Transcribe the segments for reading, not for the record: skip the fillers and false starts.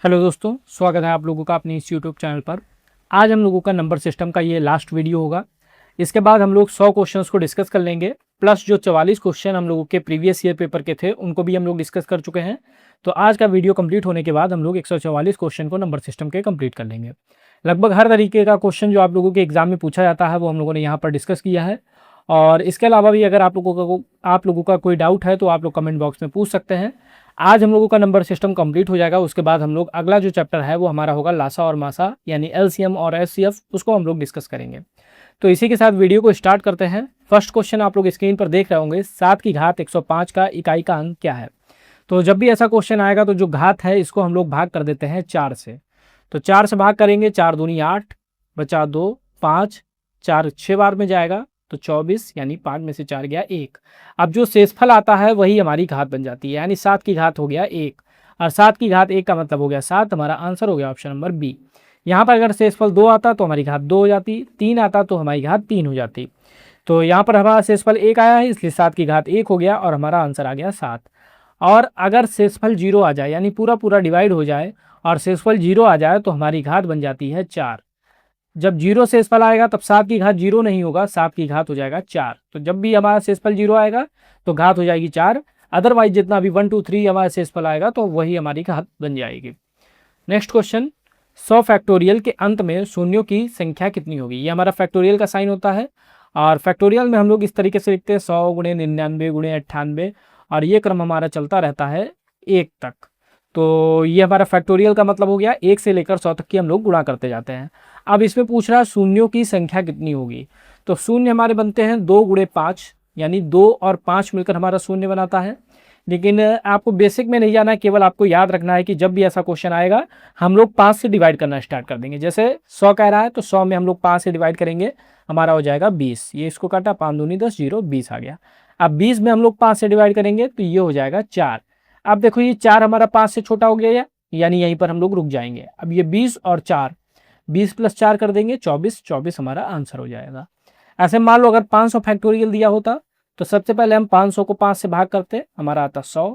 Hello दोस्तों, स्वागत है आप लोगों का अपने इस यूट्यूब चैनल पर। आज हम लोगों का नंबर सिस्टम का ये लास्ट वीडियो होगा। इसके बाद हम लोग 100 क्वेश्चंस को डिस्कस कर लेंगे, प्लस जो 44 क्वेश्चन हम लोगों के प्रीवियस ईयर पेपर के थे उनको भी हम लोग डिस्कस कर चुके हैं। तो आज का वीडियो कंप्लीट होने के बाद हम लोग 144 क्वेश्चन को नंबर सिस्टम के कंप्लीट कर लेंगे। लगभग हर तरीके का क्वेश्चन जो आप लोगों के एग्जाम में पूछा जाता है वो हम लोगों ने यहाँ पर डिस्कस किया है। और इसके अलावा भी अगर आप लोगों का कोई डाउट है तो आप लोग कमेंट बॉक्स में पूछ सकते हैं। आज हम लोगों का नंबर सिस्टम कंप्लीट हो जाएगा। उसके बाद हम लोग अगला जो चैप्टर है वो हमारा होगा लासा और मासा, यानी एलसीएम और एचसीएफ, उसको हम लोग डिस्कस करेंगे। तो इसी के साथ वीडियो को स्टार्ट करते हैं। फर्स्ट क्वेश्चन आप लोग स्क्रीन पर देख रहे होंगे, 7 की घात 105 का इकाई का अंक क्या है। तो जब भी ऐसा क्वेश्चन आएगा तो जो घात है इसको हम लोग भाग कर देते हैं 4 से। तो 4 से भाग करेंगे, 4 दूनी 8, बचा 2, 5, 4 6 बार में जाएगा तो 24, यानी 5 में से 4 गया 1। अब जो शेषफल आता है वही हमारी घात बन जाती है, यानी 7 की घात हो गया 1, और 7 की घात 1 का मतलब हो गया 7। हमारा आंसर हो गया ऑप्शन नंबर बी। यहाँ पर अगर शेषफल 2 आता तो हमारी घात 2 हो जाती, 3 आता तो हमारी घात 3 हो जाती। तो यहाँ पर हमारा शेषफल 1 आया है, इसलिए 7 की घात 1 हो गया और हमारा आंसर आ गया 7। और अगर शेषफल 0 आ जाए, यानी पूरा पूरा डिवाइड हो जाए और शेषफल 0 आ जाए तो हमारी घात बन जाती है 4। जब 0 शेषफल आएगा तब 7 की घात 0 नहीं होगा, 7 की घात हो जाएगा 4। तो जब भी हमारा शेषफल 0 आएगा तो घात हो जाएगी 4। अदरवाइज जितना भी 1 2 3 हमारा शेषफल आएगा तो वही हमारी घात बन जाएगी। नेक्स्ट क्वेश्चन, 100 फैक्टोरियल के अंत में शून्यों की संख्या कितनी होगी। ये हमारा फैक्टोरियल का साइन होता है, और फैक्टोरियल में हम लोग इस तरीके से लिखते हैं 100 गुणे 99 गुणे 98, और ये क्रम हमारा चलता रहता है 1 तक। तो ये हमारा फैक्टोरियल का मतलब हो गया 1 से लेकर 100 तक की हम लोग गुणा करते जाते हैं। अब इसमें पूछ रहा है शून्यों की संख्या कितनी होगी। तो शून्य हमारे बनते हैं 2 गुणे 5, यानी 2 और 5 मिलकर हमारा शून्य बनाता है। लेकिन आपको बेसिक में नहीं जाना है, केवल आपको याद रखना है कि जब भी ऐसा क्वेश्चन आएगा हम लोग 5 से डिवाइड करना स्टार्ट कर देंगे। जैसे 100 कह रहा है तो 100 में हम लोग 5 से डिवाइड करेंगे, हमारा हो जाएगा 20। ये इसको काटा, 5 दूनी 10, 0 20 आ गया। अब 20 में हम लोग 5 से डिवाइड करेंगे तो ये हो जाएगा 4। अब देखो ये 4 हमारा 5 से छोटा हो गया, यानी यहीं पर हम लोग रुक जाएंगे। अब ये 20 और 4, 20 प्लस 4 कर देंगे 24, 24 हमारा आंसर हो जाएगा। ऐसे मान लो अगर 500 फैक्टोरियल दिया होता तो सबसे पहले हम 500 को 5 से भाग करते, हमारा आता 100।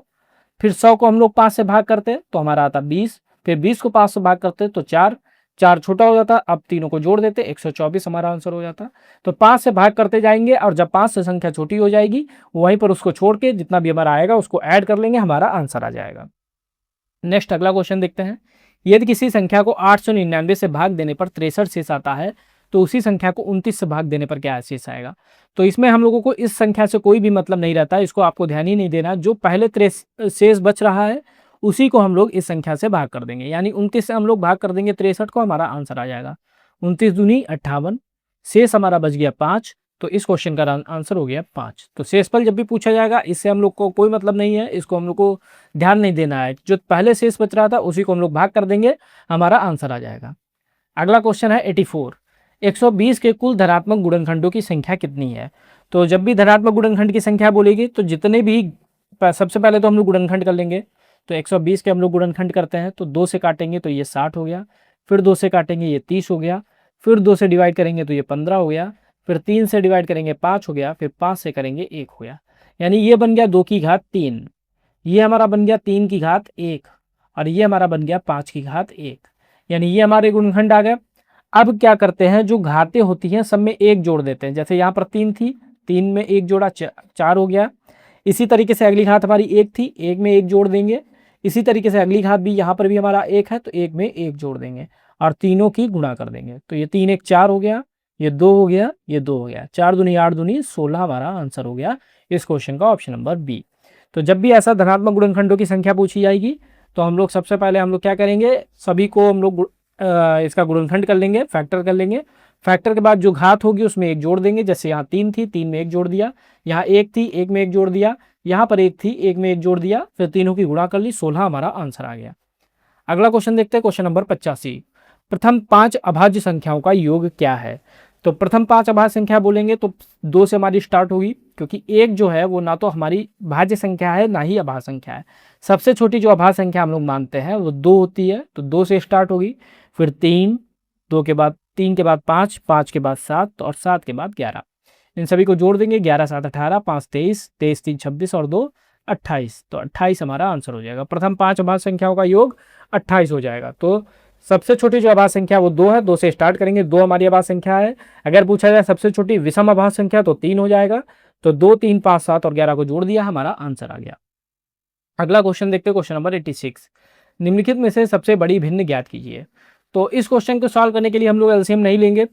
फिर 100 को हम लोग 5 से भाग करते तो हमारा आता 20। फिर 20 को 5 से भाग करते तो 4, 4 छोटा हो जाता। अब तीनों को जोड़ देते, 124 हमारा आंसर हो जाता। तो 5 से भाग करते जाएंगे और जब 5 से संख्या छोटी हो जाएगी वहीं पर उसको छोड़ के जितना भी हमारा आएगा उसको ऐड कर लेंगे, हमारा आंसर आ जाएगा। नेक्स्ट अगला क्वेश्चन देखते हैं। यदि किसी संख्या को 899 से भाग देने पर 63 शेष आता है तो उसी संख्या को 29 से भाग देने पर क्या शेष आएगा। तो इसमें हम लोगों को इस संख्या से कोई भी मतलब नहीं रहता है, इसको आपको ध्यान ही नहीं देना। जो पहले शेष बच रहा है उसी को हम लोग इस संख्या से भाग कर देंगे, यानी 29 से हम लोग भाग कर देंगे 63 को, हमारा आंसर आ जाएगा 29 दूनी 58। शेष हमारा बच गया 5, तो इस क्वेश्चन का आंसर हो गया 5। तो शेषफल जब भी पूछा जाएगा इससे हम लोग को कोई मतलब नहीं है, इसको हम लोग को ध्यान नहीं देना है। जो पहले शेष बच रहा था उसी को हम लोग भाग कर देंगे, हमारा आंसर आ जाएगा। अगला क्वेश्चन है 84, 120 के कुल धनात्मक गुणनखंडों की संख्या कितनी है। तो जब भी धनात्मक गुणनखंड की संख्या बोलेगी तो जितने भी, सबसे पहले तो हम लोग गुणनखंड कर लेंगे। तो 120 के हम लोग गुणनखंड करते हैं तो 2 से काटेंगे तो ये 60 हो गया, फिर 2 से काटेंगे ये 30 हो गया, फिर 2 से डिवाइड करेंगे तो ये 15 हो गया, फिर 3 से डिवाइड करेंगे 5 हो गया, फिर 5 से करेंगे 1 हो गया। यानी ये बन गया 2 की घात 3, ये हमारा बन गया 3 की घात 1, और ये हमारा बन गया 5 की घात 1, यानी ये हमारे गुणनखंड आ गए। अब क्या करते हैं, जो घातें होती हैं सब में 1 जोड़ देते हैं। जैसे यहाँ पर 3 थी, 3 में 1 जोड़ा 4 हो गया। इसी तरीके से अगली घात हमारी 1 थी, 1 में 1 जोड़ देंगे। इसी तरीके से अगली घात भी यहाँ पर भी हमारा 1 है तो 1 में 1 जोड़ देंगे और तीनों की गुणा कर देंगे। तो ये 3 1 4 हो गया, ये 2 हो गया, ये 2 हो गया, 4 दूनी 8 दूनी 16 हमारा आंसर हो गया इस क्वेश्चन का ऑप्शन नंबर बी। तो जब भी ऐसा धनात्मक गुणनखंडों की संख्या पूछी जाएगी तो हम लोग सबसे पहले हम लोग क्या करेंगे, सभी को हम लोग इसका गुणनखंड कर लेंगे, फैक्टर कर लेंगे। फैक्टर के बाद जो घात होगी उसमें 1 जोड़ देंगे। जैसे यहाँ 3 थी, 3 में 1 जोड़ दिया, यहाँ 1 थी, 1 में 1 जोड़ दिया, यहाँ पर 1 थी, 1 में 1 जोड़ दिया, फिर तीनों की गुणा कर ली, 16 हमारा आंसर आ गया। अगला क्वेश्चन देखते हैं, क्वेश्चन नंबर 85, प्रथम 5 अभाज्य संख्याओं का योग क्या है। तो प्रथम 5 अभाज्य संख्या बोलेंगे तो 2 से हमारी स्टार्ट होगी, क्योंकि 1 जो है वो ना तो हमारी भाज्य संख्या है ना ही अभाज्य संख्या है। सबसे छोटी जो अभाज्य संख्या हम लोग मानते हैं वो 2 होती है, तो 2 से स्टार्ट होगी, फिर 3, 2 के बाद 3 के बाद 5, 5 के बाद 7 और 7 के बाद 11। इन सभी को जोड़ देंगे, 11 7 18, 5 23, 23 3 26 और 2 28, तो 28 हमारा आंसर हो जाएगा। प्रथम 5 अभाज्य संख्याओं का योग 28 हो जाएगा। तो सबसे छोटी जो अभाज्य संख्या वो 2 है, 2 से स्टार्ट करेंगे, 2 हमारी अभाज्य संख्या है। अगर पूछा जाए सबसे छोटी विषम अभाज्य संख्या तो 3 हो जाएगा। तो 2, 3, 5, 7 और 11 को जोड़ दिया, हमारा आंसर आ गया। अगला क्वेश्चन देखते हैं, क्वेश्चन नंबर 86। निम्नलिखित में से सबसे बड़ी भिन्न ज्ञात कीजिए। तो इस क्वेश्चन को सॉल्व करने के लिए हम लोग एलसीएम नहीं लेंगे,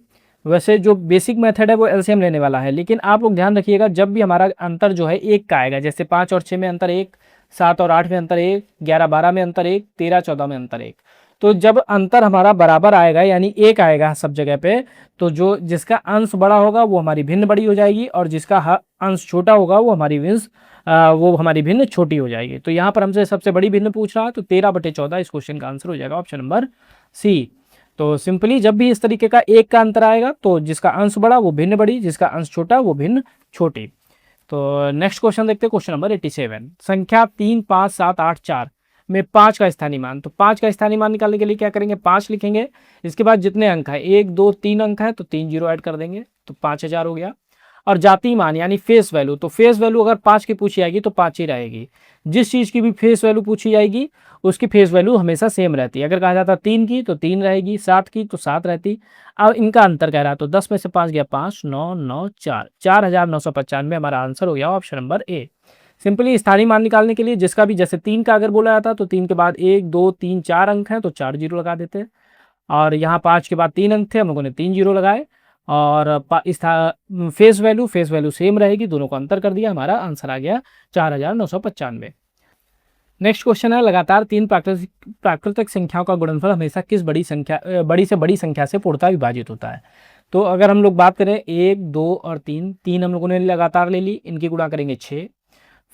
वैसे जो बेसिक मेथड है वो एलसीएम लेने वाला है। लेकिन आप लोग ध्यान रखिएगा, जब भी हमारा अंतर जो है 1 का आएगा, जैसे 5 और 6 में अंतर 1, 7 और 8 में अंतर 1, 11, 12 में अंतर 1, 13, 14 में अंतर 1, तो जब अंतर हमारा बराबर आएगा यानी 1 आएगा सब जगह पे, तो जो जिसका अंश बड़ा होगा वो हमारी भिन्न बड़ी हो जाएगी, और जिसका अंश छोटा होगा वो हमारी भिन्न छोटी हो जाएगी। तो यहाँ पर हमसे सबसे बड़ी भिन्न पूछ रहा है, तो 13/14 इस क्वेश्चन का आंसर हो जाएगा, ऑप्शन नंबर सी। तो सिंपली जब भी इस तरीके का 1 का अंतर आएगा तो जिसका अंश बड़ा वो भिन्न बड़ी, जिसका अंश छोटा वो भिन्न छोटी। तो नेक्स्ट क्वेश्चन देखते हैं, क्वेश्चन नंबर 87। संख्या 3, 5, 7, 8, 4 में 5 का स्थानीय मान। तो 5 का स्थानीय मान निकालने के लिए क्या करेंगे, 5 लिखेंगे, इसके बाद जितने अंक है 1, 2, 3 अंक है तो 3 जीरो ऐड कर देंगे, तो 5000 हो गया। और जाति मान यानी फेस वैल्यू, तो फेस वैल्यू अगर 5 की पूछी जाएगी तो 5 ही रहेगी। जिस चीज़ की भी फेस वैल्यू पूछी जाएगी उसकी फेस वैल्यू हमेशा सेम रहती है। अगर कहा जाता 3 की तो 3 रहेगी, 7 की तो 7 रहती। अब इनका अंतर कह रहा है, तो 10 में से 5 गया 5, 9, 9, 4, 4995 हमारा आंसर हो गया, ऑप्शन नंबर ए। सिंपली स्थानीय मान निकालने के लिए जिसका भी, जैसे 3 का अगर बोला जाता तो 3 के बाद 1, 2, 3, 4 अंक हैं तो 4 जीरो लगा देते, और यहाँ 5 के बाद 3 अंक थे, हम लोगों ने 3 जीरो लगाए, और फेस वैल्यू सेम रहेगी, दोनों को अंतर कर दिया, हमारा आंसर आ गया 4995। नेक्स्ट क्वेश्चन है, लगातार 3 प्राकृतिक संख्याओं का गुणनफल हमेशा किस बड़ी से बड़ी संख्या से पूर्णतः विभाजित होता है। तो अगर हम लोग बात करें 1, 2 और 3 हम लोगों ने लगातार ले ली, इनकी गुणा करेंगे 6।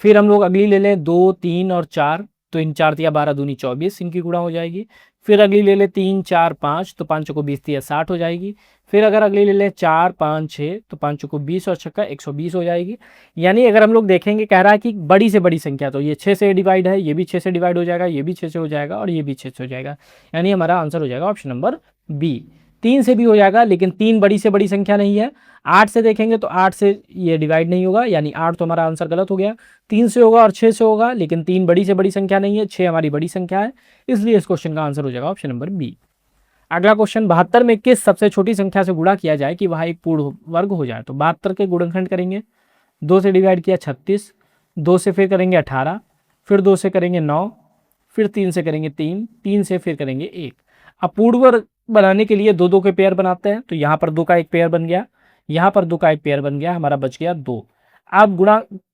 फिर हम लोग अगली ले लें 2, 3 और 4, तो इन 4 तिया 12 दूनी 24, इनकी गुणा हो जाएगी। फिर अगली ले ले 3, 4, 5, तो 5 को 20 तिया 60 हो जाएगी। फिर अगर अगली ले ले 4, 5, 6, तो 5 को 20 और 6 120 हो जाएगी। यानी अगर हम लोग देखेंगे, कह रहा है कि बड़ी से बड़ी संख्या, तो ये 6 से डिवाइड है, ये भी 6 से डिवाइड हो जाएगा, ये भी 6 से हो जाएगा, और ये भी 6 से हो जाएगा। यानी हमारा आंसर हो जाएगा ऑप्शन नंबर बी। 3 से भी हो जाएगा, लेकिन 3 बड़ी से बड़ी संख्या नहीं है। 8 से देखेंगे तो 8 से ये डिवाइड नहीं होगा, यानी 8 तो हमारा आंसर गलत हो गया। 3 से होगा और 6 से होगा, लेकिन 3 बड़ी से बड़ी संख्या नहीं है, 6 हमारी बड़ी संख्या है, इसलिए इस क्वेश्चन का आंसर हो जाएगा ऑप्शन नंबर बी। अगला क्वेश्चन, 72 में किस सबसे छोटी संख्या से गुणा किया जाए कि वह एक पूर्ण वर्ग हो जाए। तो 72 के गुणनखंड करेंगे, 2 से डिवाइड किया 36, 2 से फिर करेंगे 18, फिर 2 से करेंगे 9, फिर 3 से करेंगे 3, 3 से फिर करेंगे 1। अब पूर्ण वर्ग बनाने के लिए 2 के पेयर बनाते हैं, तो यहाँ पर 2 का एक पेयर बन गया, यहाँ पर 2 का एक पेयर बन गया, हमारा बच गया 2। अब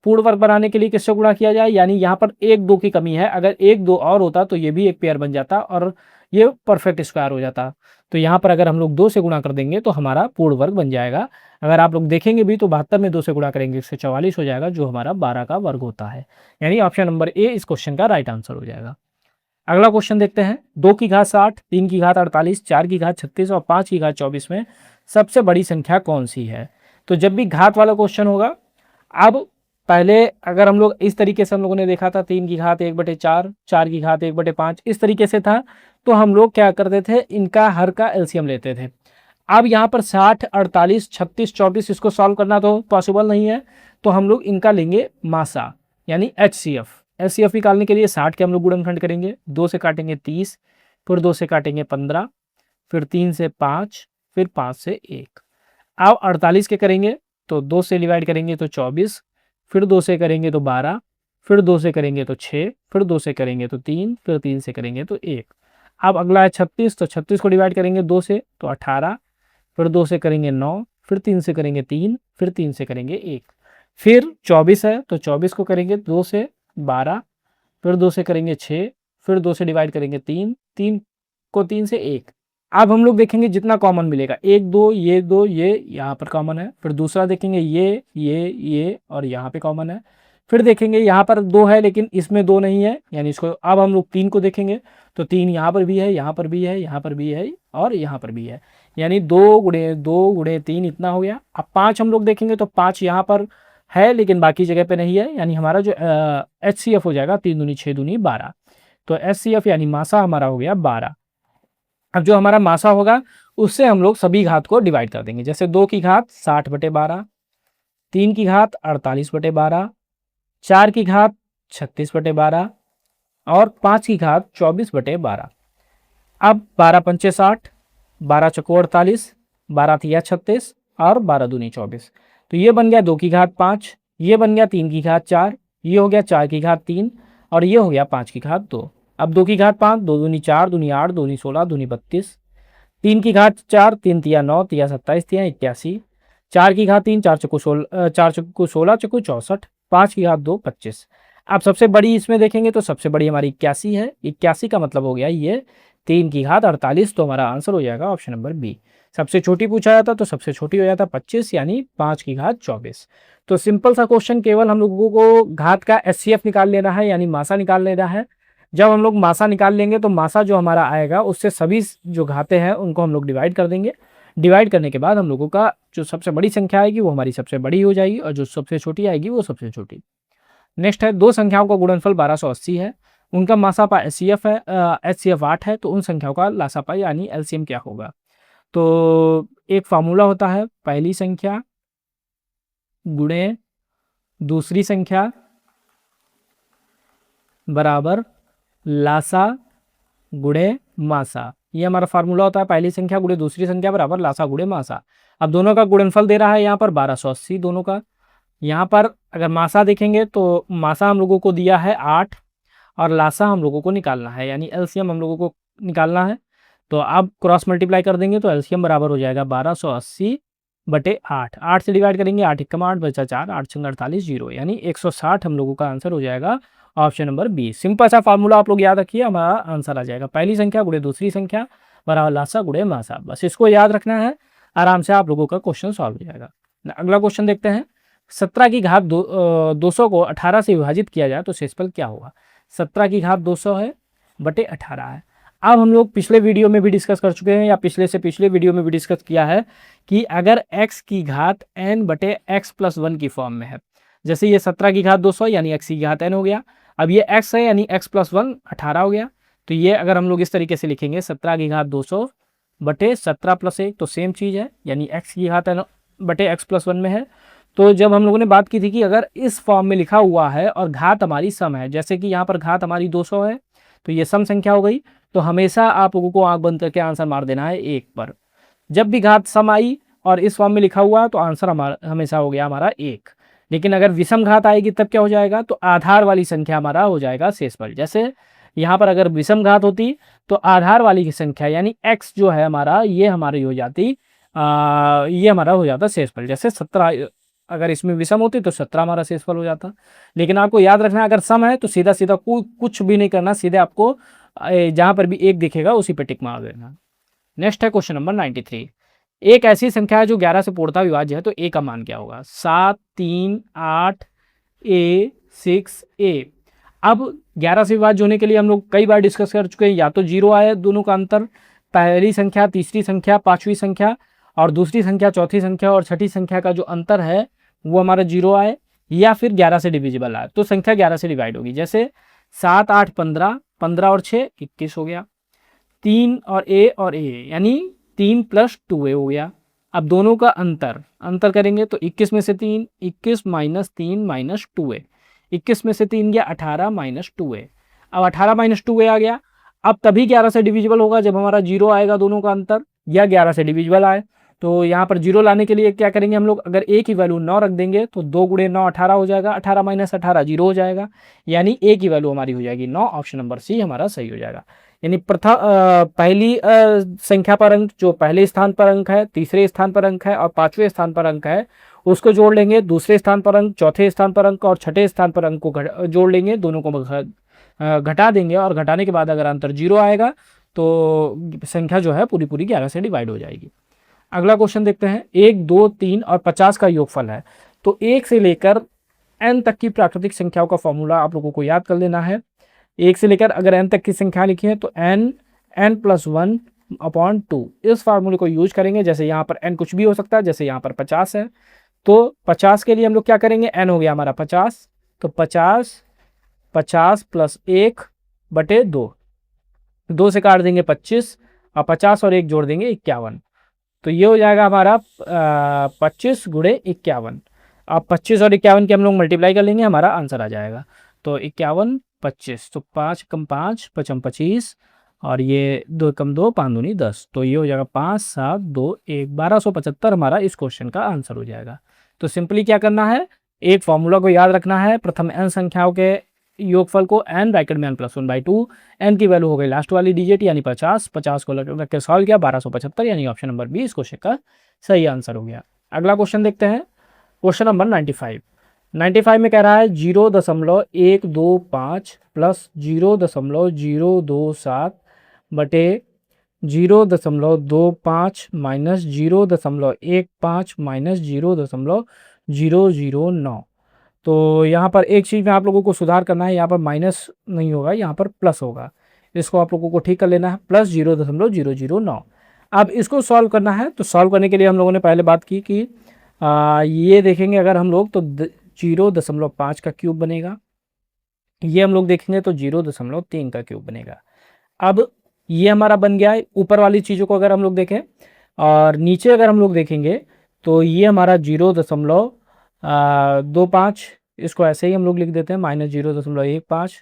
पूर्ण वर्ग बनाने के लिए किससे गुणा किया जाए, यानी यहाँ पर 1, 2 की कमी है, अगर 1, 2 और होता तो ये भी एक पेयर बन जाता और ये परफेक्ट स्क्वायर हो जाता। तो यहाँ पर अगर हम लोग 2 से गुणा कर देंगे तो हमारा पूर्ण वर्ग बन जाएगा। अगर आप लोग देखेंगे भी तो 72 में 2 से गुणा करेंगे 144 हो जाएगा, जो हमारा 12 का वर्ग होता है। यानी ऑप्शन नंबर ए इस क्वेश्चन का राइट आंसर हो जाएगा। अगला क्वेश्चन देखते हैं, 2 की घात 60, 3 की घात 48, 4 की घात 36 और 5 की घात 24 में सबसे बड़ी संख्या कौन सी है। तो जब भी घात वाला क्वेश्चन होगा, अब पहले अगर हम लोग इस तरीके से हम लोगों ने देखा था, 3 की घात 1/4, 4 की घात 1/5 इस तरीके से था, तो हम लोग क्या करते थे, इनका हर का एलसीएम लेते थे। अब यहाँ पर 60, 48, 36, 24 इसको सॉल्व करना तो पॉसिबल नहीं है, तो हम लोग इनका लेंगे मासा यानी एचसीएफ निकालने के लिए 60 के हम लोग गुणनखंड करेंगे, 2 से काटेंगे 30, फिर 2 से काटेंगे 15, फिर 3 से 5, फिर 5 से 1। अब 48 के करेंगे तो 2 से डिवाइड करेंगे तो 24, फिर 2 से करेंगे तो 12, फिर 2 से करेंगे तो 6, फिर 2 से करेंगे तो 3, फिर 3 से करेंगे तो 1। अब अगला है 36, तो 36 को डिवाइड करेंगे 2 से तो 18, फिर 2 से करेंगे 9, फिर 3 से करेंगे 3, फिर 3 से करेंगे 1। फिर 24 है तो 24 को करेंगे 2 से 12, फिर 2 से करेंगे 6, फिर 2 से डिवाइड करेंगे 3, 3 को 3 से 1। अब हम लोग देखेंगे जितना कॉमन मिलेगा, 1, 2 ये यहाँ पर कॉमन है, फिर दूसरा देखेंगे ये और यहाँ पे कॉमन है, फिर देखेंगे यहाँ पर 2 है लेकिन इसमें 2 नहीं है, यानी इसको अब हम लोग 3 को देखेंगे तो 3 यहाँ पर भी है, यहाँ पर भी है, यहाँ पर भी है और यहाँ पर भी है, यानी 2 गुणे 3 इतना हो गया। अब 5 हम लोग देखेंगे तो 5 यहाँ पर है लेकिन बाकी जगह पे नहीं है, यानी हमारा जो एचसीएफ हो जाएगा 3 दूनी 6 दूनी 12, तो एचसीएफ यानी मासा हमारा हो गया 12। अब जो हमारा मासा होगा उससे हम लोग सभी घात को डिवाइड कर देंगे, जैसे 2 की घात 60/12, 3 की घात 48/12, 4 की घात 36/12 और 5 की घात 24/12। अब 12 पंचे 60, 12 चौको 48, 12 तिया 36 और 12 दूनी 24। तो ये बन गया 2 की घात 5, ये बन गया 3 की घात 4, ये हो गया 4 की घात 3 और ये हो गया 5 की घात 2। अब 2 की घात 5, 2 दूनी 4, दूनी 8, दूनी 16, दूनी 32, 3 की घात 4, 3 तिया 9, तिया 27, तिया 81, 4 की घात 3, 4 चौको 16, 4 चौको 16, चौको 64, 5 की घात 2 25। अब सबसे बड़ी इसमें देखेंगे तो सबसे बड़ी हमारी 81 है। 81 का मतलब हो गया ये 3 की घात 48। तो हमारा आंसर हो जाएगा ऑप्शन नंबर बी। सबसे छोटी पूछा जाता तो सबसे छोटी हो जाता 25 यानी 5 की घात 24। तो सिंपल सा क्वेश्चन, केवल हम लोगों को घात का एचसीएफ निकाल लेना है यानी मासा निकाल लेना है। जब हम लोग मासा निकाल लेंगे तो मासा जो हमारा आएगा उससे सभी जो घातें हैं उनको हम लोग डिवाइड कर देंगे। डिवाइड करने के बाद हम लोगों का जो सबसे बड़ी संख्या आएगी वो हमारी सबसे बड़ी हो जाएगी और जो सबसे छोटी आएगी वो सबसे छोटी। नेक्स्ट है, दो संख्याओं का गुणनफल 1280 है, उनका मासापा एचसीएफ है, एचसीएफ 8 है, तो उन संख्याओं का लासापा यानी एलसीएम क्या होगा। तो एक फार्मूला होता है, पहली संख्या गुणे दूसरी संख्या बराबर लासा गुणे मासा। ये हमारा फार्मूला होता है, पहली संख्या गुणे दूसरी संख्या बराबर लासा गुणे मासा। अब दोनों का गुणनफल दे रहा है यहाँ पर 1280 दोनों का। यहाँ पर अगर मासा देखेंगे तो मासा हम लोगों को दिया है 8 और लासा हम लोगों को निकालना है यानी एलसीएम हम लोगों को निकालना है। तो अब क्रॉस मल्टीप्लाई कर देंगे तो एलसीएम बराबर हो जाएगा 1280/8। 8 से डिवाइड करेंगे, 8 1 8 बचा 4, 8 6 48 0 यानी 160 हम लोगों का आंसर हो जाएगा ऑप्शन नंबर बी। सिंपल सा फार्मूला आप लोग याद रखिए, हमारा आंसर आ जाएगा पहली संख्या गुणे दूसरी संख्या बराबर लासा गुणे मासा। बस इसको याद रखना है, आराम से आप लोगों का क्वेश्चन सॉल्व हो जाएगा। अगला क्वेश्चन देखते हैं, 17 की घात 200 को 18 से विभाजित किया जाए तो शेषफल क्या होगा। 17 की घात 200 है बटे 18 है। अब हम लोग पिछले वीडियो में भी डिस्कस कर चुके हैं या पिछले से पिछले वीडियो में भी डिस्कस किया है कि अगर x की घात n बटे x प्लस 1 की फॉर्म में है, जैसे ये 17 की घात 200 यानी x की घात n हो गया, अब ये x है यानी x प्लस 1 18 हो गया। तो ये अगर हम लोग इस तरीके से लिखेंगे 17 की घात 200 बटे 17 प्लस 1 तो सेम चीज़ है यानी x की घात n बटे x प्लस 1 में है। तो जब हम लोगों ने बात की थी कि अगर इस फॉर्म में लिखा हुआ है और घात हमारी सम है, जैसे कि यहाँ पर घात हमारी 200 है तो ये सम संख्या हो गई, तो हमेशा आप लोगों को आंख बंद करके आंसर मार देना है 1 पर। जब भी घात सम आई और इस फॉर्म में लिखा हुआ है तो आंसर हमारा हमेशा हो गया हमारा 1। लेकिन अगर विषम घात आएगी तब क्या हो जाएगा, तो आधार वाली संख्या हमारा हो जाएगा शेषफल। जैसे यहाँ पर अगर विषम घात होती तो आधार वाली की संख्या यानी x जो है हमारा ये हमारी हो जाती ये हमारा हो जाता शेषफल। जैसे 17 अगर इसमें विषम होती तो 17 हमारा शेषफल हो जाता। लेकिन आपको याद रखना है अगर सम है तो सीधा सीधा कुछ भी नहीं करना, सीधे आपको जहां पर भी एक दिखेगा उसी पे टिक मार देना। नेक्स्ट है क्वेश्चन नंबर 93, एक ऐसी संख्या है जो 11 से पूर्णतः विभाज्य है तो a का मान क्या होगा। 7 3 8 a 6 a। अब 11 से विभाज्य होने के लिए हम लोग कई बार डिस्कस कर चुके हैं, या तो 0 आए दोनों का अंतर, पहली संख्या तीसरी संख्या पांचवी संख्या और दूसरी संख्या चौथी संख्या और छठी संख्या का जो अंतर है वो हमारा 0 आए, या फिर 11 से डिविजिबल आए तो संख्या 11 से डिवाइड होगी। जैसे 7 8 15, 15 और 6 21 हो गया, 3 और a यानी 3 + 2a हो गया। अब दोनों का अंतर करेंगे तो 21 में से 3, 21 - 3 - 2a, 21 में से 3 गया 18 - 2a। अब 18 - 2a आ गया। अब तभी 11 से डिविजिबल होगा जब हमारा 0 आएगा दोनों का अंतर या 11 से डिविजिबल आए। तो यहाँ पर 0 लाने के लिए क्या करेंगे हम लोग, अगर a की वैल्यू 9 रख देंगे तो 2 × 9 18 हो जाएगा, 18 - 18 0 हो जाएगा, यानी a की वैल्यू हमारी हो जाएगी 9। ऑप्शन नंबर सी हमारा सही हो जाएगा। यानी पहली संख्या पर अंक जो पहले स्थान पर अंक है, तीसरे स्थान पर अंक है और पांचवें स्थान पर अंक है उसको जोड़ लेंगे, दूसरे स्थान पर अंक, चौथे स्थान पर अंक और छठे स्थान पर अंक को जोड़ लेंगे, दोनों को घटा देंगे और घटाने के बाद अगर अंतर 0 आएगा तो संख्या जो है पूरी 11 से डिवाइड हो जाएगी। अगला क्वेश्चन देखते हैं, 1 2 3 और 50 का योगफल है। तो 1 से लेकर n तक की प्राकृतिक संख्याओं का फॉर्मूला आप लोगों को याद कर लेना है। 1 से लेकर अगर n तक की संख्या लिखी है तो n + 1/2 इस फार्मूले को यूज करेंगे। जैसे यहाँ पर n कुछ भी हो सकता है, जैसे यहाँ पर 50 है तो 50 के लिए हम लोग क्या करेंगे, n हो गया हमारा 50 तो 50 + 1/2, 2 से काट देंगे 25 और 50 और 1 जोड़ देंगे 51। तो ये हो जाएगा हमारा 25 × 51। अब 25 और 51 के हम लोग मल्टीप्लाई कर लेंगे, हमारा आंसर आ जाएगा। तो 51 25, तो 5 कम 5 पचम 25 और ये 2 कम 2 5 दूनी 10, तो ये हो जाएगा 5 7 2 1 1275 हमारा इस क्वेश्चन का आंसर हो जाएगा। तो सिंपली क्या करना है, एक फॉर्मूला को याद रखना है, प्रथम n संख्याओं के योगफल को n ब्रैकेट में n+1/2, n की वैल्यू हो गई लास्ट वाली डिजिट यानी 50, 50 को रख के सॉल्व किया 1275 यानी ऑप्शन नंबर बी इस क्वेश्चन का सही आंसर हो गया। अगला क्वेश्चन देखते हैं, क्वेश्चन नंबर 95। 95 में कह रहा है 0.125 प्लस 0.027 बटे 0.25 माइनस 0.15 माइनस 0.009। तो यहाँ पर एक चीज़ में आप लोगों को सुधार करना है, यहाँ पर माइनस नहीं होगा, यहाँ पर प्लस होगा, इसको आप लोगों को ठीक कर लेना है, प्लस 0.009। अब इसको सॉल्व करना है, तो सॉल्व करने के लिए हम लोगों ने पहले बात की कि ये देखेंगे अगर हम लोग तो 0.5 का क्यूब बनेगा, ये हम लोग देखेंगे तो 0.3 का क्यूब बनेगा। अब ये हमारा बन गया है, ऊपर वाली चीज़ों को अगर हम लोग देखें और नीचे अगर हम लोग देखेंगे तो ये हमारा 0.25, इसको ऐसे ही हम लोग लिख देते हैं, माइनस 0.15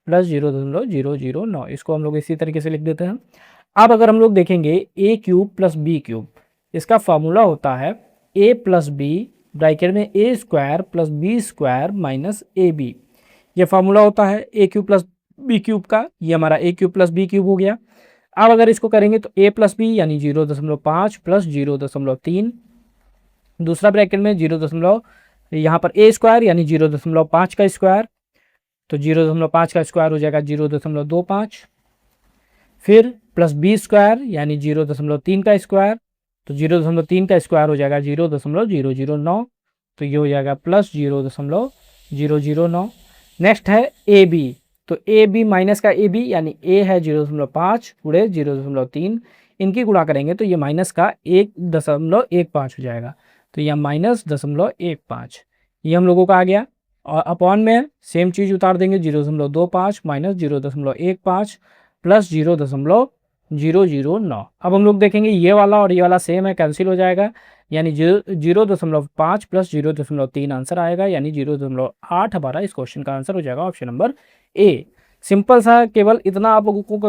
प्लस 0.009, इसको हम लोग इसी तरीके से लिख देते हैं। अब अगर हम लोग देखेंगे a cube plus b cube, इसका फॉर्मूला होता है ए प्लस बी ब्रैकेट में a square plus b square minus a b, ये फार्मूला होता है a cube plus b cube का, ये हमारा a cube plus b cube हो गया। अब अगर इसको करेंगे तो ए प्लस बी यानी 0.5 प्लस 0.3, दूसरा ब्रैकेट में 0. यहाँ पर ए स्क्वायर यानी 0.5 का स्क्वायर, तो 0.5 का स्क्वायर हो जाएगा 0.25, फिर प्लस बी स्क्वायर यानी 0.3 का स्क्वायर, तो 0.3 का स्क्वायर हो जाएगा 0.009, तो ये हो जाएगा प्लस 0.009। नेक्स्ट है ए बी, तो ए बी माइनस का ए बी यानी ए है 0.5 गुणे 0.3, इनकी गुणा करेंगे तो ये माइनस का 1.15 हो जाएगा, तो यह माइनस 0.15 ये हम लोगों का आ गया। और अपॉन में सेम चीज़ उतार देंगे 0.25 माइनस 0.15 प्लस 0.009। अब हम लोग देखेंगे ये वाला और ये वाला सेम है, कैंसिल हो जाएगा, यानी 0.5 प्लस 0.3 आंसर आएगा, यानी 0.8 हमारा इस क्वेश्चन का आंसर हो जाएगा ऑप्शन नंबर ए। सिंपल सा, केवल इतना आप लोगों को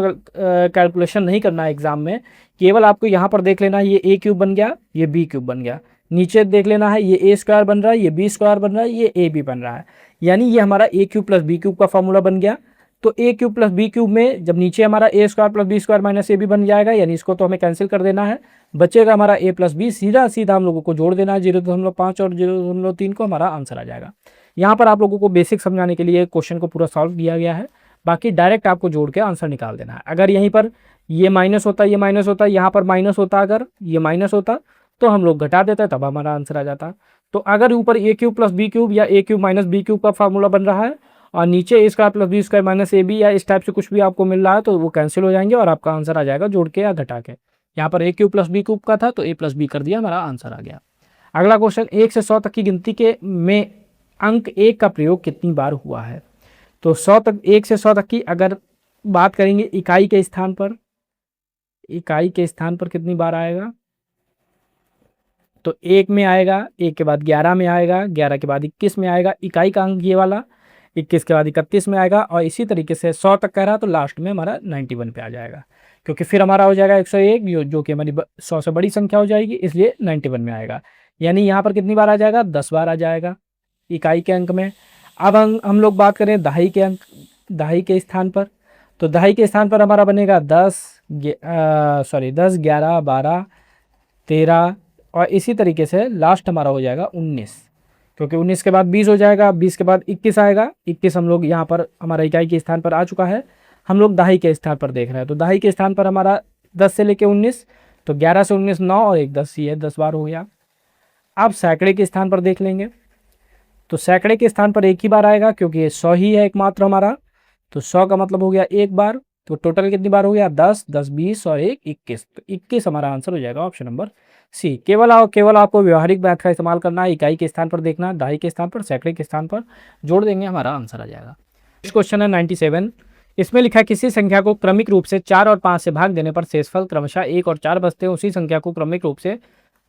कैलकुलेशन नहीं करना है एग्जाम में, केवल आपको यहाँ पर देख लेना है ये ए क्यूब बन गया, ये बी क्यूब बन गया, नीचे देख लेना है ये ए स्क्वायर बन रहा है, ये बी स्क्वायर बन रहा है, ये ए बी बन रहा है, यानी ये हमारा a cube plus b cube का फॉर्मूला बन गया। तो a cube plus b cube में जब नीचे हमारा a square plus b square minus a b बन जाएगा, यानी इसको तो हमें कैंसिल कर देना है, बचेगा हमारा ए प्लस बी, सीधा सीधा हम लोगों को जोड़ देना है 0.5 और 0.3 को, हमारा आंसर आ जाएगा। यहाँ पर आप लोगों को बेसिक समझाने के लिए क्वेश्चन को पूरा सॉल्व किया गया है, बाकी डायरेक्ट आपको जोड़ के आंसर निकाल देना है। अगर यहीं पर ये माइनस होता, ये माइनस होता, यहाँ पर माइनस होता, अगर ये माइनस होता तो हम लोग घटा देते, तब हमारा आंसर आ जाता। तो अगर ऊपर a cube plus b cube या a cube minus b cube का फार्मूला बन रहा है और नीचे a square plus b square minus a b या इस टाइप से कुछ भी आपको मिल रहा है, तो वो कैंसिल हो जाएंगे और आपका आंसर आ जाएगा जोड़ के या घटा के। यहाँ पर ए क्यूब प्लस बी क्यूब का था तो ए प्लस बी कर दिया, हमारा आंसर आ गया। अगला क्वेश्चन, 1 से 100 तक की गिनती के में अंक 1 का प्रयोग कितनी बार हुआ है। तो 100 तक, 1 से 100 तक की अगर बात करेंगे इकाई के स्थान पर, इकाई के स्थान पर कितनी बार आएगा, तो 1 में आएगा, 1 के बाद 11 में आएगा, 11 के बाद 21 में आएगा, इकाई का अंक ये वाला, 21 के बाद 31 में आएगा, और इसी तरीके से 100 तक कह रहा तो लास्ट में हमारा 91 पे आ जाएगा, क्योंकि फिर हमारा हो जाएगा 101 जो कि हमारी 100 से बड़ी संख्या हो जाएगी, इसलिए 91 में आएगा। यानी यहाँ पर कितनी बार आ जाएगा, 10 बार आ जाएगा इकाई के अंक में। अब हम लोग बात करें दहाई के अंक, दहाई के स्थान पर, तो दहाई के स्थान पर हमारा बनेगा 10, 11, 12, 13 और इसी तरीके से लास्ट हमारा हो जाएगा 19, क्योंकि 19 के बाद 20 हो जाएगा, 20 के बाद 21 आएगा, 21 हम लोग यहाँ पर हमारा इकाई के स्थान पर आ चुका है, हम लोग दहाई के स्थान पर देख रहे हैं। तो दहाई के स्थान पर हमारा 10 से लेके 19, तो 11 से 19 9 और 1 10, ये 10 बार हो गया। अब सैकड़े के स्थान पर देख लेंगे, तो सैकड़े के स्थान पर एक ही बार आएगा, क्योंकि ये 100 ही है एकमात्र हमारा, तो 100 का मतलब हो गया एक बार, तो टोटल कितनी बार हो गया 10, 10 20 और 1 21, तो 21 हमारा आंसर हो जाएगा ऑप्शन नंबर सी। केवल आपको व्यवहारिक मैथ का इस्तेमाल करना है, इकाई के स्थान पर देखना, दहाई के स्थान पर, सैकड़े के स्थान पर जोड़ देंगे, हमारा आंसर आ जाएगा। नेक्स्ट क्वेश्चन है 97, इसमें लिखा है किसी संख्या को क्रमिक रूप से 4 और 5 से भाग देने पर शेषफल क्रमशः 1 और 4 बचते हैं, उसी संख्या को क्रमिक रूप से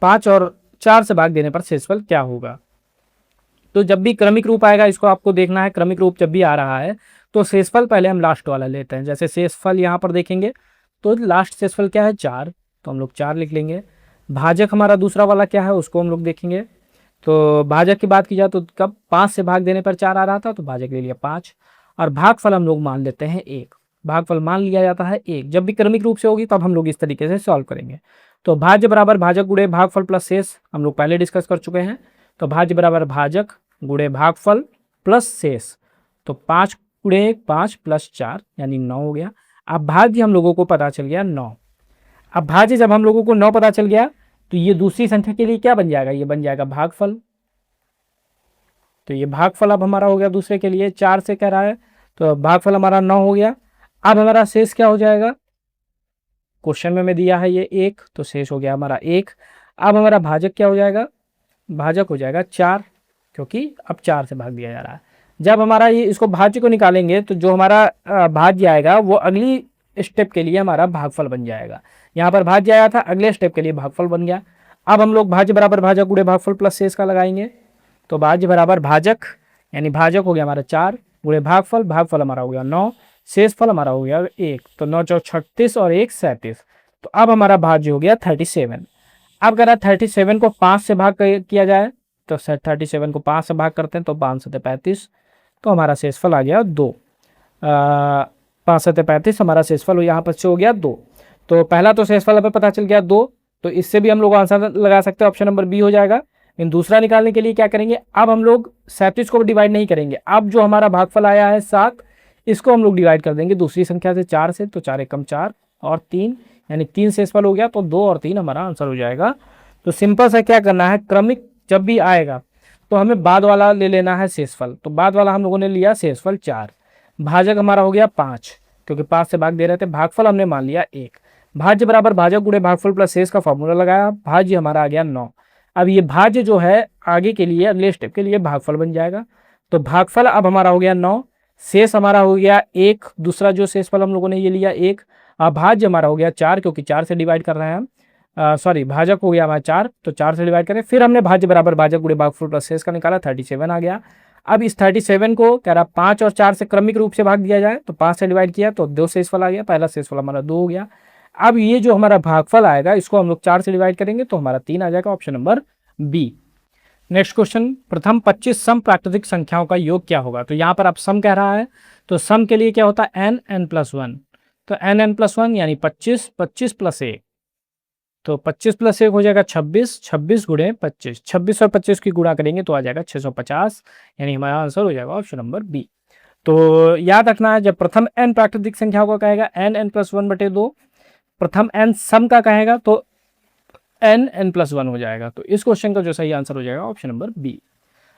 5 और 4 से भाग देने पर शेषफल क्या होगा। तो जब भी क्रमिक रूप आएगा इसको आपको देखना है, क्रमिक रूप जब भी आ रहा है तो शेषफल पहले हम लास्ट वाला लेते हैं। जैसे शेषफल यहाँ पर देखेंगे तो लास्ट शेषफल क्या है 4, तो हम लोग 4 लिख लेंगे। भाजक हमारा दूसरा वाला क्या है उसको हम लोग देखेंगे। तो भाजक की बात की जाए तो कब 5 से भाग देने पर 4 आ रहा था, तो भाजक ले लिया 5। और भागफल हम लोग मान लेते हैं 1, भागफल मान लिया जाता है 1। जब भी क्रमिक रूप से होगी तब हम लोग इस तरीके से सॉल्व करेंगे। तो भाज्य बराबर भाजक गुणे भागफल प्लस शेष हम लोग पहले डिस्कस कर चुके हैं। तो भाज्य बराबर भाजक गुणे भागफल प्लस शेष, तो 5 गुणे 1 5 प्लस 4 यानी 9 हो गया। अब भाज्य हम लोगों को पता चल गया 9। अब भाज्य जब हम लोगों को 9 पता चल गया तो ये दूसरी संख्या के लिए क्या बन जाएगा, ये बन जाएगा भागफल। तो ये भागफल अब हमारा हो गया दूसरे के लिए, 4 से कह रहा है तो भागफल हमारा 9 हो गया। अब हमारा शेष क्या हो जाएगा, क्वेश्चन में दिया है ये 1, तो शेष हो गया हमारा 1। अब हमारा भाजक क्या हो जाएगा, भाजक हो जाएगा 4, क्योंकि अब 4 से भाग दिया जा रहा है। जब हमारा ये इसको भाज्य को निकालेंगे तो जो हमारा भाज्य आएगा वो अगली स्टेप के लिए हमारा भागफल बन जाएगा। यहाँ पर भाज्य आया था, अगले स्टेप के लिए भागफल बन गया। अब हम लोग भाज्य बराबर भाजक गुणे भागफल प्लस शेष का लगाएंगे। तो भाज्य बराबर भाजक यानी भाजक हो गया हमारा 4 गुणे भागफल, भागफल हमारा हो गया 9, शेषफल हमारा हो गया 1। तो 9 चौक 36 और 1 37। तो अब हमारा भाज्य हो गया 37। अब कह रहा है 37 को 5 से भाग किया जाए, तो 37 को 5 से भाग करते हैं तो 5 7 35, तो हमारा शेषफल आ गया 2। 5 7 35 हमारा शेषफल यहाँ पर से हो गया 2। तो पहला तो शेषफल हमें पता चल गया 2, तो इससे भी हम लोग आंसर लगा सकते हैं, ऑप्शन नंबर बी हो जाएगा। लेकिन दूसरा निकालने के लिए क्या करेंगे, अब हम लोग 37 को डिवाइड नहीं करेंगे। अब जो हमारा भागफल आया है 7, इसको हम लोग डिवाइड कर देंगे दूसरी संख्या से 4 से, तो 4 एकम 4 और 3 यानी 3 शेषफल हो गया। तो 2 और 3 हमारा आंसर हो जाएगा। तो सिंपल सा क्या करना है, क्रमिक जब भी आएगा तो हमें बाद वाला ले लेना है शेषफल। तो बाद वाला हम लोगों ने लिया शेषफल 4, भाजक हमारा हो गया 5 क्योंकि 5 से भाग दे रहे थे, भागफल हमने मान लिया 1। भाज्य बराबर भाजक गुणे भागफल प्लस शेष का फॉर्मूला लगाया, भाज्य हमारा आ गया 9। अब ये भाज्य जो है आगे के लिए अगले स्टेप के लिए भागफल बन जाएगा। तो भागफल अब हमारा हो गया 9, शेष हमारा हो गया 1, दूसरा जो शेषफल हम लोगों ने ये लिया 1। अब भाज्य हमारा हो गया 4 क्योंकि 4 से डिवाइड कर रहे हैं हम, सॉरी भाजक हो गया हमारा 4, तो 4 से डिवाइड करें। फिर हमने भाज्य बराबर भाजक गुणे भागफल प्लस शेष का निकाला, 37 आ गया। अब इस 37 को कह रहा 5 और 4 से क्रमिक रूप से भाग दिया जाए, तो 5 से डिवाइड किया तो 2 शेषफल आ गया, पहला शेषफल हमारा 2 हो गया। अब ये जो हमारा भागफल आएगा इसको हम लोग 4 से डिवाइड करेंगे तो हमारा 3 आ जाएगा, option number B. Next question, प्रथम 25 सम प्राकृतिक संख्याओं का योग क्या होगा। तो यहाँ पर आप सम कह रहा है, तो सम के लिए क्या होता है n+1, तो n+1 यानी 25, 25 + 1, तो 25 + 1 हो जाएगा 26, 26 गुणे 25, 26 और 25 की गुणा करेंगे तो आ जाएगा 650, यानी हमारा आंसर हो जाएगा ऑप्शन नंबर बी। तो याद रखना है, जब प्रथम n प्राकृतिक संख्याओं का कहेगा n+1/2, प्रथम n सम का कहेगा तो n+1 हो जाएगा। तो इस क्वेश्चन का जो सही आंसर हो जाएगा ऑप्शन नंबर बी।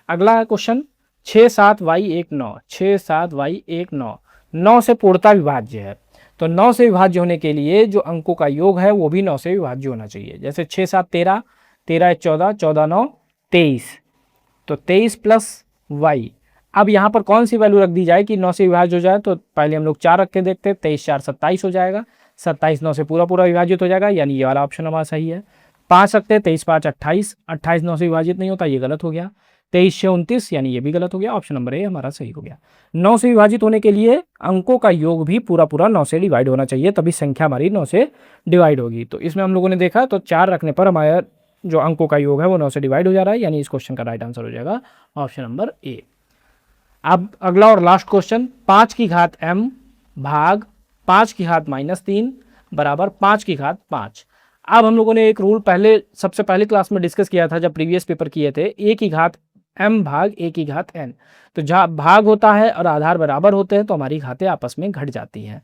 अगला क्वेश्चन 6 7 y 1 9, 6 7 y 1 9, 9 से पूर्णता विभाज्य है। तो 9 से विभाज्य होने के लिए जो अंकों का योग है वो भी 9 से विभाज्य होना चाहिए। जैसे 6 7 13, 13 14, 14 9 23, तो 23 + y। अब यहाँ पर कौन सी वैल्यू रख दी जाए कि 9 से विभाज्य हो जाए, तो पहले हम लोग 4 रख के देखते हैं, 23 4 27 हो जाएगा, 27 9 से पूरा विभाजित हो जाएगा, यानी ये वाला ऑप्शन हमारा सही है। 5 रखते हैं, 23 5 28, 28 9 से विभाजित नहीं होता, ये गलत हो गया। 23 6 29, यानी ये भी गलत हो गया, ऑप्शन नंबर ए हमारा सही हो गया। 9 से विभाजित होने के लिए अंकों का योग भी पूरा 9 से डिवाइड होना चाहिए, तभी संख्या हमारी 9 से डिवाइड होगी। तो इसमें हम लोगों ने देखा तो 4 रखने पर हमारा जो अंकों का योग है वो 9 से डिवाइड हो जा रहा है, यानी इस क्वेश्चन का राइट आंसर हो जाएगा ऑप्शन नंबर ए। अब अगला और लास्ट क्वेश्चन, 5 की घात m भाग 5 की घात -3 बराबर 5 की घात 5। अब हम लोगों ने एक रूल सबसे पहले क्लास में डिस्कस किया था जब प्रीवियस पेपर किए थे, a की घात m भाग a की घात n। तो जहाँ भाग होता है और आधार बराबर होते हैं तो हमारी घातें आपस में घट जाती हैं।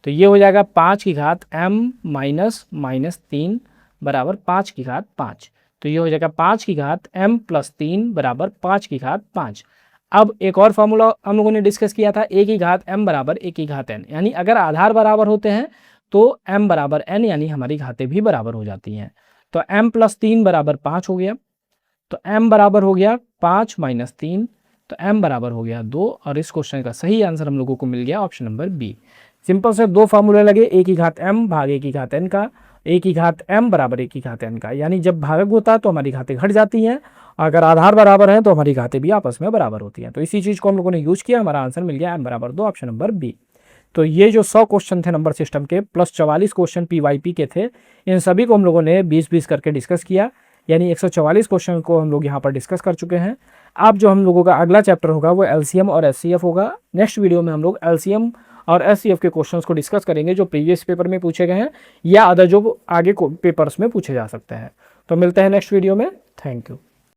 तो ये हो जाएगा 5 की घात m -3 बराबर 5 की घात 5। तो ये हो जाएगा 5 की घात m + 3 बराबर 5 की घात 5। अब एक और फॉर्मूला हम लोगों ने डिस्कस किया था, a की घात m बराबर a की घात n, यानी अगर आधार बराबर होते हैं तो m बराबर n, यानी हमारी घातें भी बराबर हो जाती हैं। तो m + 3 बराबर 5 हो गया, तो m बराबर हो गया 5 - 3, तो m बराबर हो गया 2, और इस क्वेश्चन का सही आंसर हम लोगों को मिल गया ऑप्शन नंबर बी। सिंपल से दो फार्मूले लगे, a की घात m भाग a की घात n का, a की घात m बराबर a की घात n का। यानी जब भागक होता है तो हमारी घातें घट जाती हैं, अगर आधार बराबर है तो हमारी घातें भी आपस में बराबर होती हैं। तो इसी चीज को हम लोगों ने यूज किया, हमारा आंसर मिल गया m बराबर 2, ऑप्शन नंबर बी। तो ये जो 100 क्वेश्चन थे नंबर सिस्टम के प्लस 44 क्वेश्चन पीवाईपी के थे, इन सभी को हम लोगों ने 20-20 करके डिस्कस किया, यानी 144 क्वेश्चन को हम लोग यहाँ पर डिस्कस कर चुके हैं। अब जो हम लोगों का अगला चैप्टर होगा वो एलसीएम और एचसीएफ होगा। नेक्स्ट वीडियो में हम लोग एलसीएम और एचसीएफ के क्वेश्चंस को डिस्कस करेंगे जो प्रीवियस पेपर में पूछे गए हैं या अदर जो आगे पेपर्स में पूछे जा सकते हैं। तो मिलते हैं नेक्स्ट वीडियो में। Thank you.